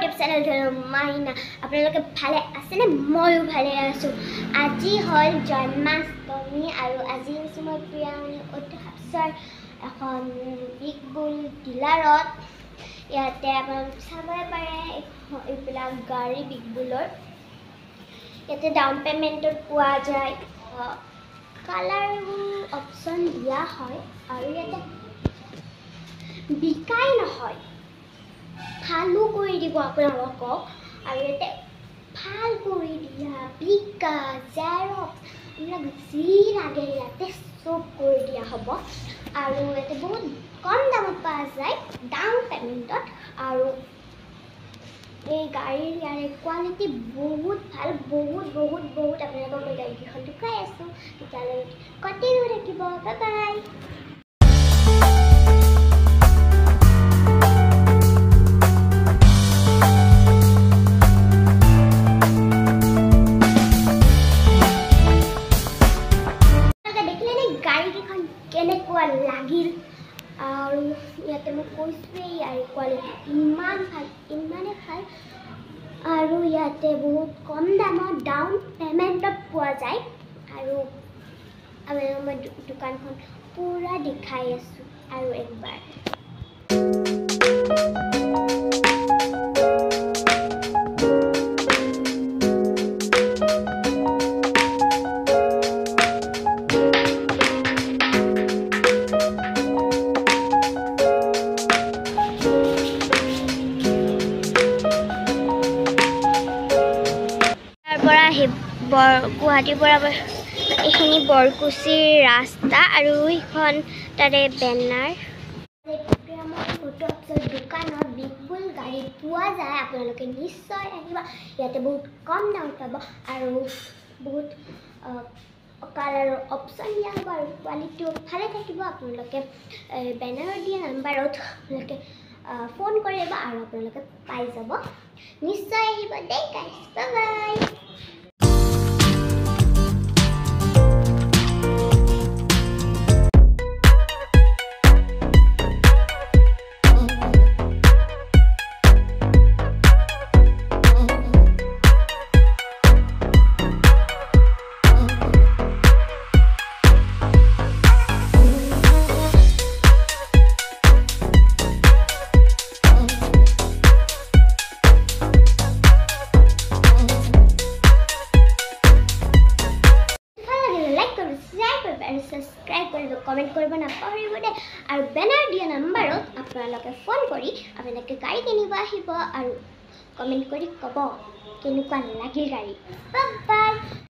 YouTube channel মাহিনা আপোনালোকে ভালে আছেনে ময়ো ভালে আছোঁ আজি হ'ল জন্মাষ্টমী আৰু আজি হৈছে মই প্ৰিয়ামণি অটো হাফছাৰ এখন বিগ বুল ডিলাৰত ইয়াতে আপোনালোকে চাব পাৰে এইবিলাক গাড়ী বিগ বুলৰ ইয়াতে ডাউন পেমেণ্টত পোৱা যায় কালাৰ অপশ্যন দিয়া হয় আৰু ইয়াতে বিকাই নহয় ভালো কৰি দিব আপোনালোকক আৰু ইয়াতে ভাল কৰি দিয়া বিকা জেৰক্স এইবিলাক যি লাগে ইয়াতে চব কৰি দিয়া হ'ব আৰু ইয়াতে বহুত কম দামত পোৱা যায় ডাউন পেমেণ্টত আৰু এই গাড়ীৰ ইয়াৰে কোৱালিটি বহুত ভাল বহুত আপোনালোকক মই গাড়ীকেইখন দেখুৱাই আছোঁ তেতিয়ালৈ কণ্টিনিউ থাকিব বাই বাই গাড়ীকেইখন কেনেকুৱা লাগিল আৰু ইয়াতে মই কৈছোঁৱেই ইয়াৰ কোৱালিটি ইমানেই ভাল আৰু ইয়াতে বহুত কম দামত ডাউন পেমেণ্টত পোৱা যায় আৰু মই দোকানখন পূৰা দেখাই আছোঁ আৰু একবাৰ গুৱাহাটীৰ পৰা এইখিনি বৰকুচিৰ ৰাস্তা আৰু এইখন তাৰে বেনাৰ দোকানত বিগ বুল গাড়ী পোৱা যায় আপোনালোকে নিশ্চয় আহিব ইয়াতে বহুত কম দামত পাব আৰু বহুত কালাৰৰ অপশ্যন দিয়া হ'ব আৰু কোৱালিটিও ভালে থাকিব আপোনালোকে বেনাৰত দিয়া নাম্বাৰত আপোনালোকে ফোন কৰিব আৰু আপোনালোকে পাই যাব নিশ্চয় আহিব দেই গাইজ বাই বাই সাবস্ক্ৰাইব কৰিব কমেন্ট কৰিব নাপাহৰিব দে আৰু বেনাৰ দিয়া নাম্বাৰত আপোনালোকে ফোন কৰি আপোনালোকে গাড়ী কিনিব আহিব আৰু কমেন্ট কৰি ক'ব কেনেকুৱা লাগিল গাড়ী বাই বাই